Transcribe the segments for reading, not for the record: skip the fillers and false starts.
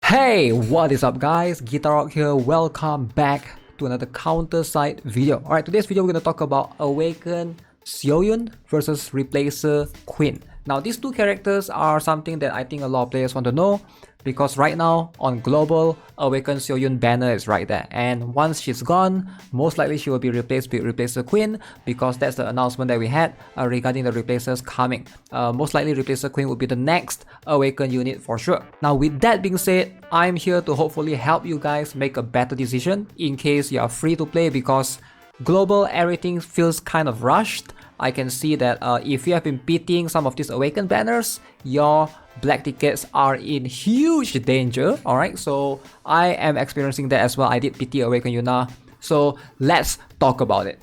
Hey, what is up guys? GuitarRock here. Welcome back to another CounterSide video. Alright, today's video we're going to talk about Awaken SEO YOON versus Replacer Queen. Now these two characters are something that I think a lot of players want to know, because right now on global, Awaken SEO YOON banner is right there, and once she's gone, most likely she will be replaced with Replacer Queen, because that's the announcement that we had regarding the replacers coming. Most likely Replacer Queen will be the next Awaken unit for sure. Now with that being said, I'm here to hopefully help you guys make a better decision in case you are free to play, because global everything feels kind of rushed. I can see that if you have been beating some of these Awaken banners, your black tickets are in huge danger. Alright, so I am experiencing that as well. I did PT Awaken Yuna, so let's talk about it.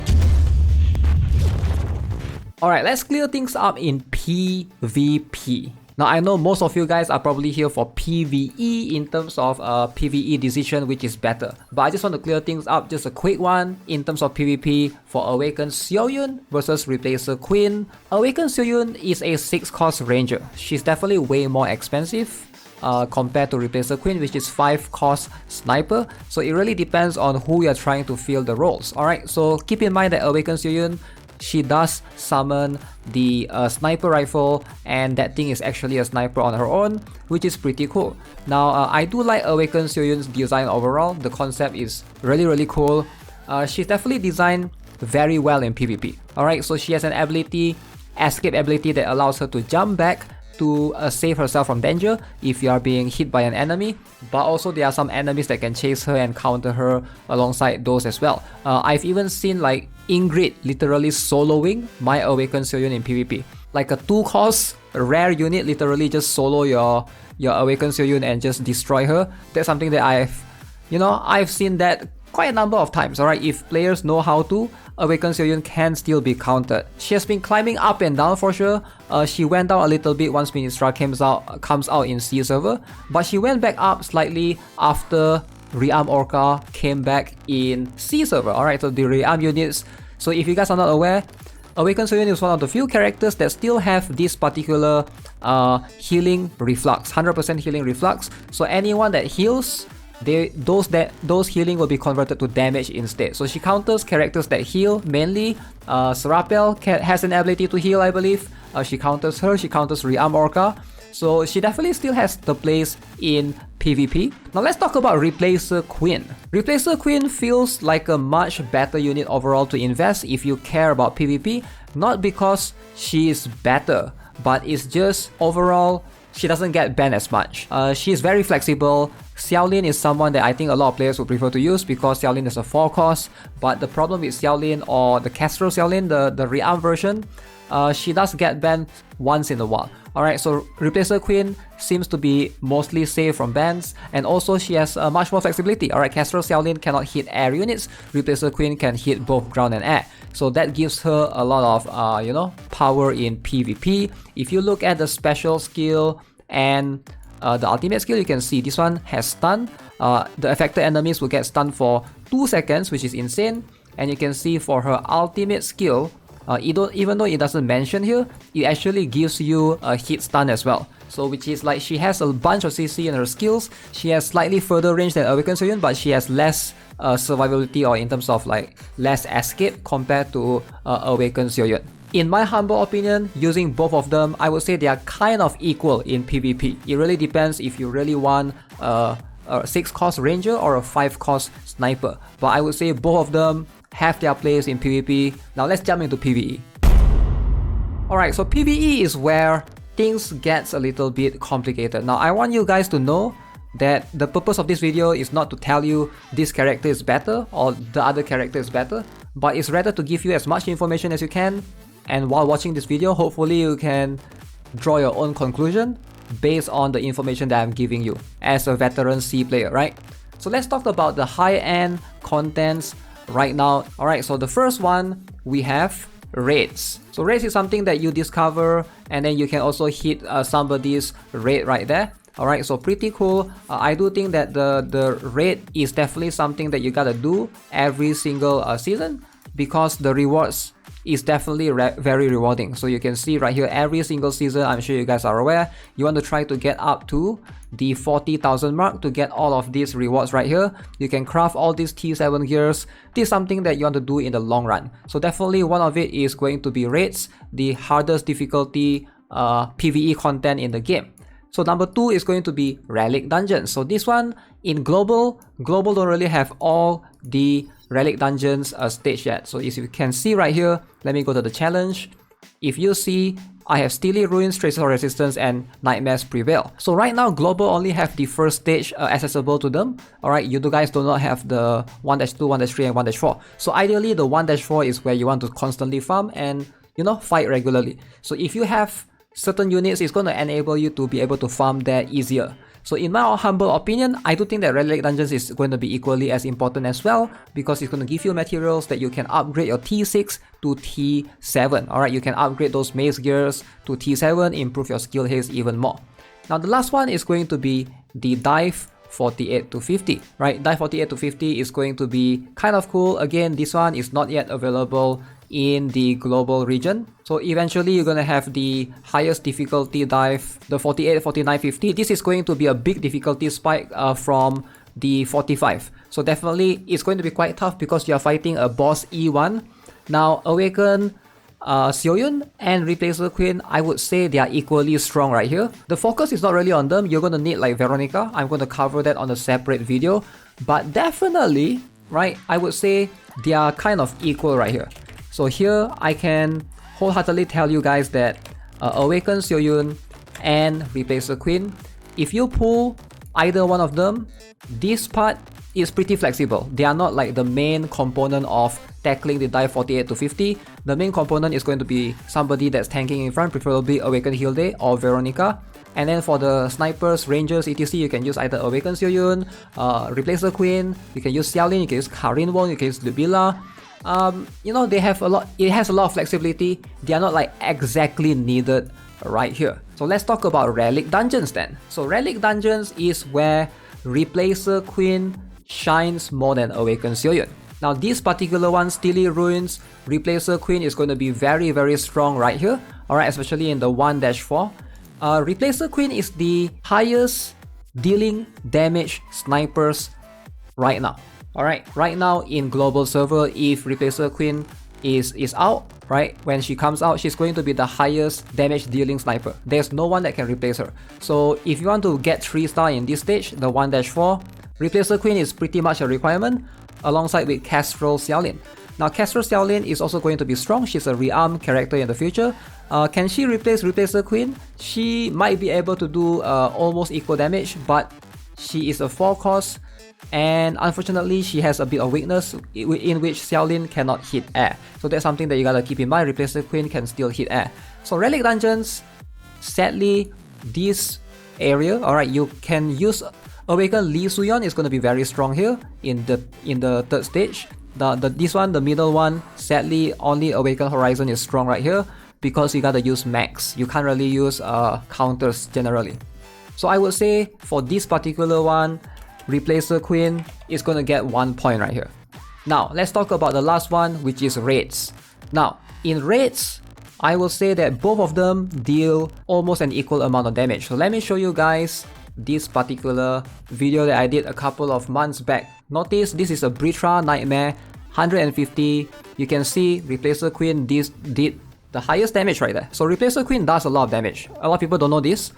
Alright, let's clear things up in PvP. Now I know most of you guys are probably here for PvE in terms of PvE decision, which is better. But I just want to clear things up, just a quick one in terms of PvP for Awaken SEO YOON versus Replacer Queen. Awaken SEO YOON is a 6-cost ranger. She's definitely way more expensive compared to Replacer Queen, which is 5-cost sniper. So it really depends on who you're trying to fill the roles. Alright, so keep in mind that Awaken SEO YOON, she does summon the sniper rifle, and that thing is actually a sniper on her own, which is pretty cool. Now I do like Awaken SEO YOON's design overall. The concept is really cool. She's definitely designed very well in PvP. Alright, so she has an ability, escape ability, that allows her to jump back to save herself from danger if you are being hit by an enemy, but also there are some enemies that can chase her and counter her alongside those as well. I've even seen like Ingrid literally soloing my Awaken SEO YOON in PvP. Like a 2-cost rare unit literally just solo your Awaken SEO YOON and just destroy her. That's something that I've seen that quite a number of times. Alright, if players know how to, Awaken SEO YOON can still be countered. She has been climbing up and down for sure. She went down a little bit once Ministra comes out in C server, but she went back up slightly after Rearm Orca came back in C server. Alright, so the Rearm units. So if you guys are not aware, Awaken SEO YOON is one of the few characters that still have this particular healing reflux, 100% healing reflux. So anyone that heals, those healing will be converted to damage instead. So she counters characters that heal mainly. Serapel has an ability to heal, I believe. She counters her, she counters Rearm Orca. So she definitely still has the place in PvP. Now let's talk about Replacer Queen. Replacer Queen feels like a much better unit overall to invest if you care about PvP. Not because she is better, but it's just overall she doesn't get banned as much. She is very flexible. Xiaolin is someone that I think a lot of players would prefer to use because Xiaolin is a 4-cost. But the problem with Xiaolin, or the Kestrel Xiaolin, the rearm version, she does get banned once in a while. Alright, so Replacer Queen seems to be mostly safe from bans, and also she has much more flexibility. Alright, Kestrel Xiaolin cannot hit air units, Replacer Queen can hit both ground and air. So that gives her a lot of power in PvP. If you look at the special skill and the ultimate skill, you can see this one has stun. The affected enemies will get stunned for 2 seconds, which is insane. And you can see for her ultimate skill, even though it doesn't mention here, it actually gives you a hit stun as well. So which is like she has a bunch of CC in her skills. She has slightly further range than Awaken SEO YOON, but she has less survivability, or in terms of like less escape compared to Awaken SEO YOON. In my humble opinion, using both of them, I would say they are kind of equal in PvP. It really depends if you really want a 6-cost ranger or a 5-cost sniper. But I would say both of them have their place in PvP. Now let's jump into PvE. Alright, so PvE is where things gets a little bit complicated. Now I want you guys to know that the purpose of this video is not to tell you this character is better or the other character is better, but it's rather to give you as much information as you can. And while watching this video, hopefully you can draw your own conclusion based on the information that I'm giving you as a veteran C player, right? So let's talk about the high-end contents right now. Alright, so the first one, we have raids. So raids is something that you discover, and then you can also hit somebody's raid right there. Alright, so pretty cool. I do think that the raid is definitely something that you gotta do every single season, because the rewards is definitely very rewarding. So you can see right here, every single season, I'm sure you guys are aware, you want to try to get up to the 40,000 mark to get all of these rewards right here. You can craft all these T7 gears. This is something that you want to do in the long run. So definitely one of it is going to be raids, the hardest difficulty PvE content in the game. So number 2 is going to be Relic Dungeons. So this one in global don't really have all the Relic Dungeons stage yet. So as you can see right here, let me go to the challenge. If you see, I have Steely Ruins, Traces of Resistance, and Nightmares Prevail. So right now, global only have the first stage accessible to them. Alright, you guys do not have the 1-2, 1-3, and 1-4. So ideally, the 1-4 is where you want to constantly farm and, you know, fight regularly. So if you have certain units, it's going to enable you to be able to farm there easier. So in my humble opinion, I do think that Relic Dungeons is going to be equally as important as well, because it's going to give you materials that you can upgrade your T6 to T7. Alright, you can upgrade those mace gears to T7, improve your skill haste even more. Now the last one is going to be the Dive 48 to 50, right? Dive 48 to 50 is going to be kind of cool. Again, this one is not yet available in the global region. So eventually you're gonna have the highest difficulty dive, the 48, 49, 50. This is going to be a big difficulty spike from the 45. So definitely it's going to be quite tough because you're fighting a boss E1. Now Awaken SEO YOON and Replacer Queen, I would say they are equally strong right here. The focus is not really on them. You're gonna need like Veronica. I'm gonna cover that on a separate video. But definitely, right, I would say they are kind of equal right here. So here I can wholeheartedly tell you guys that Awaken SEO YOON and Replacer Queen, if you pull either one of them, this part is pretty flexible. They are not like the main component of tackling the dive 48 to 50. The main component is going to be somebody that's tanking in front, preferably Awaken Heal Day or Veronica. And then for the snipers, rangers, etc, you can use either Awaken SEO YOON, Replacer Queen, you can use Xiaolin, you can use Karin Wong, you can use Lubila. You know, they have a lot, it has a lot of flexibility. They are not like exactly needed right here. So let's talk about Relic Dungeons then. So Relic Dungeons is where Replacer Queen shines more than Awaken SEO YOON. Now this particular one, Steely Ruins, Replacer Queen is going to be very strong right here. Alright, especially in the 1-4. Replacer Queen is the highest dealing damage snipers right now. Alright, right now in global server, if Replacer Queen is out, right, when she comes out, she's going to be the highest damage dealing sniper. There's no one that can replace her. So if you want to get 3-star in this stage, the 1-4, Replacer Queen is pretty much a requirement, alongside with Kestrel Xiaolin. Now Kestrel Xiaolin is also going to be strong. She's a rearm character in the future. Can she replace Replacer Queen? She might be able to do almost equal damage, but she is a 4-cost, and unfortunately she has a bit of weakness in which Xiaolin cannot hit air. So that's something that you gotta keep in mind. Replacer Queen can still hit air. So Relic Dungeons, sadly, this area, alright, you can use Awaken Lee Suyon is going to be very strong here in the third stage. This one, the middle one, sadly only Awaken Horizon is strong right here because you gotta use max. You can't really use counters generally. So I would say for this particular one, Replacer Queen is going to get 1 point right here. Now let's talk about the last one, which is raids. Now in raids, I will say that both of them deal almost an equal amount of damage. So let me show you guys this particular video that I did a couple of months back. Notice this is a Britra Nightmare 150. You can see Replacer Queen did the highest damage right there. So Replacer Queen does a lot of damage. A lot of people don't know this.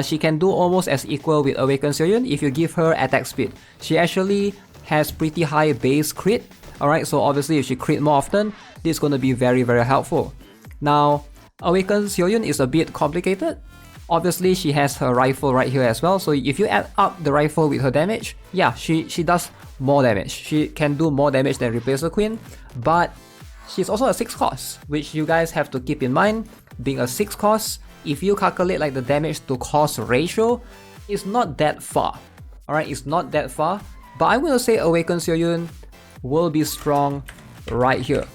She can do almost as equal with Awaken SEO YOON if you give her attack speed. She actually has pretty high base crit. Alright, so obviously if she crit more often, this is going to be very helpful. Now Awaken SEO YOON is a bit complicated. Obviously she has her rifle right here as well, so if you add up the rifle with her damage, yeah, she does more damage. She can do more damage than Replacer Queen, but she's also a 6-cost, which you guys have to keep in mind. Being a 6-cost, if you calculate like the damage to cost ratio, it's not that far. Alright, it's not that far, but I'm going to say Awaken SEO YOON will be strong right here.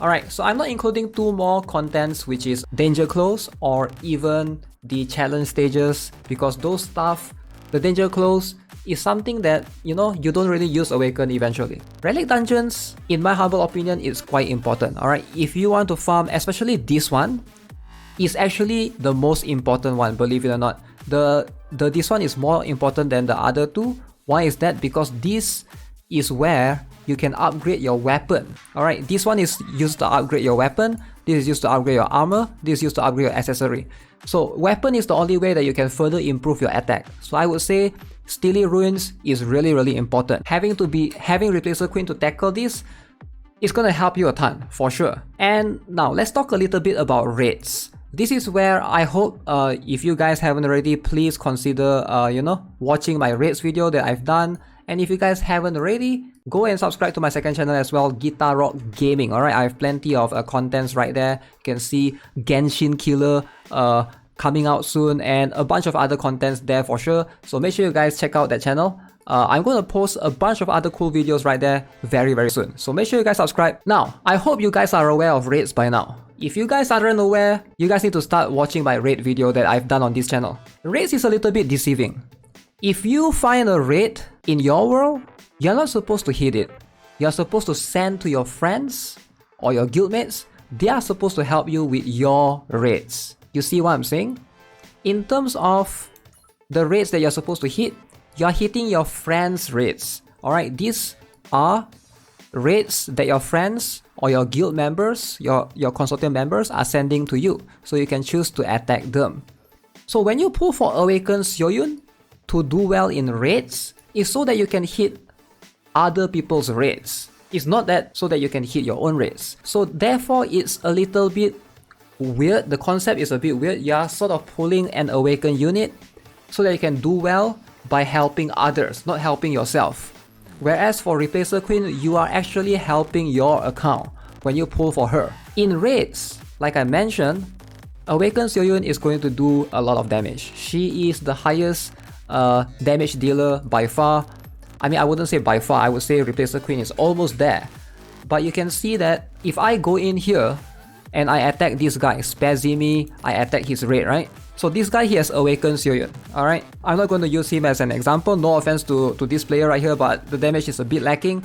Alright, so I'm not including 2 more contents, which is Danger Close or even the challenge stages, because those stuff, the Danger Close, is something that, you know, you don't really use Awaken eventually. Relic dungeons, in my humble opinion, is quite important, alright? If you want to farm, especially this one, is actually the most important one, believe it or not. This one is more important than the other two. Why is that? Because this is where you can upgrade your weapon. Alright, this one is used to upgrade your weapon, this is used to upgrade your armor, this is used to upgrade your accessory. So weapon is the only way that you can further improve your attack. So I would say Steely Ruins is really important. Having Replacer Queen to tackle this is gonna help you a ton, for sure. And now let's talk a little bit about raids. This is where I hope if you guys haven't already, please consider you know, watching my raids video that I've done. And if you guys haven't already, go and subscribe to my second channel as well, GuitarRock Gaming. Alright, I have plenty of contents right there. You can see Genshin Killer coming out soon and a bunch of other contents there for sure. So make sure you guys check out that channel. I'm going to post a bunch of other cool videos right there very soon. So make sure you guys subscribe. Now, I hope you guys are aware of raids by now. If you guys aren't aware, you guys need to start watching my raid video that I've done on this channel. Raids is a little bit deceiving. If you find a raid in your world, you're not supposed to hit it. You're supposed to send to your friends or your guildmates. They are supposed to help you with your raids. You see what I'm saying? In terms of the raids that you're supposed to hit, you're hitting your friends' raids. Alright, these are raids that your friends or your guild members, your consortium members are sending to you. So you can choose to attack them. So when you pull for Awaken Yoon to do well in raids, it's so that you can hit other people's raids. It's not that so that you can hit your own raids. So therefore it's a little bit weird. The concept is a bit weird. You're sort of pulling an Awaken unit so that you can do well by helping others, not helping yourself. Whereas for Replacer Queen, you are actually helping your account when you pull for her. In raids, like I mentioned, Awaken Yoon is going to do a lot of damage. She is the highest damage dealer by far. I mean, I wouldn't say by far, I would say Replacer Queen is almost there. But you can see that if I go in here and I attack this guy, Spazimi, I attack his raid, right? So this guy, he has Awaken Yoon, alright? I'm not going to use him as an example, no offense to this player right here, but the damage is a bit lacking.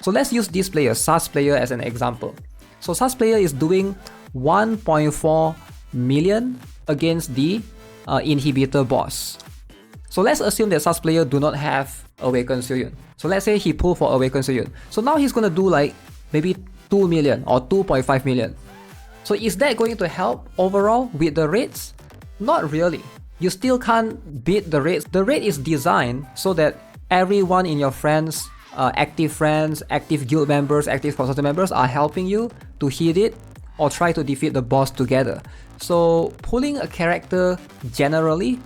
So let's use this player, SAS player, as an example. So SAS player is doing 1.4 million against the inhibitor boss. So let's assume that SAS player do not have Awaken Yoon. So let's say he pull for Awaken Yoon. So now he's gonna do like maybe 2 million or 2.5 million. So is that going to help overall with the raids? Not really. You still can't beat the raids. The raid is designed so that everyone in your friends, active guild members, active consortium members are helping you to hit it or try to defeat the boss together. So pulling a character generally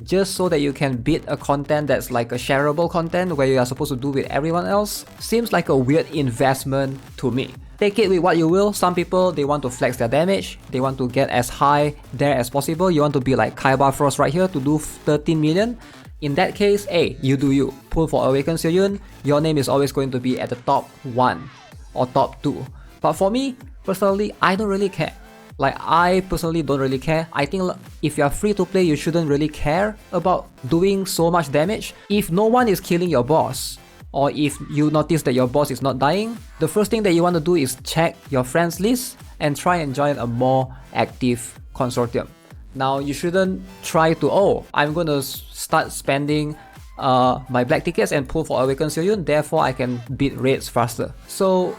just so that you can beat a content that's like a shareable content where you are supposed to do with everyone else seems like a weird investment to me. Take it with what you will. Some people, they want to flex their damage, they want to get as high there as possible. You want to be like Kaiba Frost right here to do 13 million. In that case, hey, you do you. Pull for Awaken Yoon, your name is always going to be at the top 1 or top 2. But for me, personally, I don't really care. I personally don't really care. I think if you're free to play, you shouldn't really care about doing so much damage. If no one is killing your boss, or if you notice that your boss is not dying, the first thing that you want to do is check your friends list and try and join a more active consortium. Now, you shouldn't try to, oh, I'm going to start spending my black tickets and pull for Awaken Yoon, therefore I can beat raids faster. So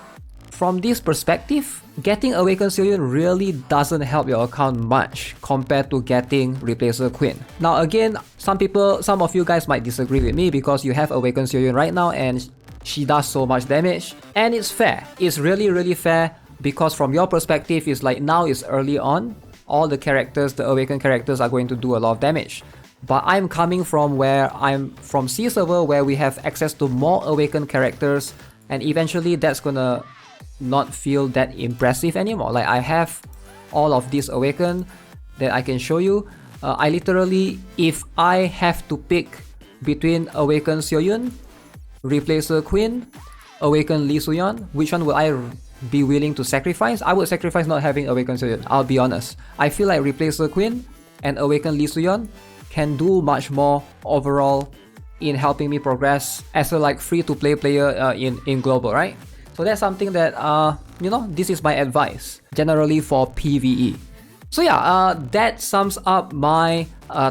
from this perspective, getting Awaken Yoon really doesn't help your account much compared to getting Replacer Queen. Now again, some of you guys might disagree with me because you have Awaken Yoon right now and she does so much damage. And it's fair. It's really fair because from your perspective, it's like now it's early on. All the characters, the Awaken characters are going to do a lot of damage. But I'm coming from where I'm from C server where we have access to more Awaken characters and eventually that's gonna not feel that impressive anymore. Like I have all of these Awaken that I can show you. I literally, if I have to pick between Awaken Yoon, Replacer Queen, Awaken Lee Suyeon, which one would I be willing to sacrifice? I would sacrifice not having Awaken Yoon, I'll be honest. I feel like Replacer Queen and Awaken Lee Suyeon can do much more overall in helping me progress as a like free-to-play player in global, right? So that's something that you know, this is my advice generally for PvE. So yeah, that sums up my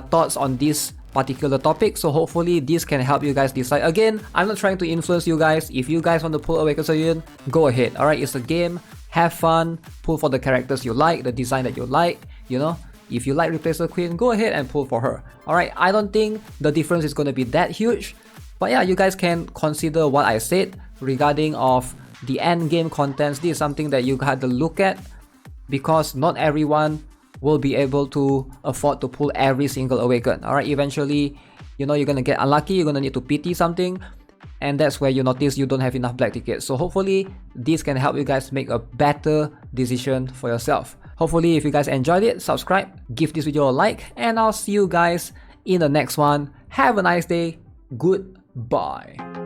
thoughts on this particular topic. So hopefully this can help you guys decide. Again, I'm not trying to influence you guys. If you guys want to pull Awaken SEO YOON, go ahead. Alright, it's a game. Have fun. Pull for the characters you like, the design that you like, you know. If you like Replacer Queen, go ahead and pull for her. Alright, I don't think the difference is going to be that huge. But yeah, you guys can consider what I said regarding of the end game contents. This is something that you had to look at, because not everyone will be able to afford to pull every single Awaken. Alright, eventually, you know, you're gonna get unlucky, you're gonna need to PT something, and that's where you notice you don't have enough black tickets. So hopefully this can help you guys make a better decision for yourself. Hopefully if you guys enjoyed it, subscribe, give this video a like, and I'll see you guys in the next one. Have a nice day. Goodbye.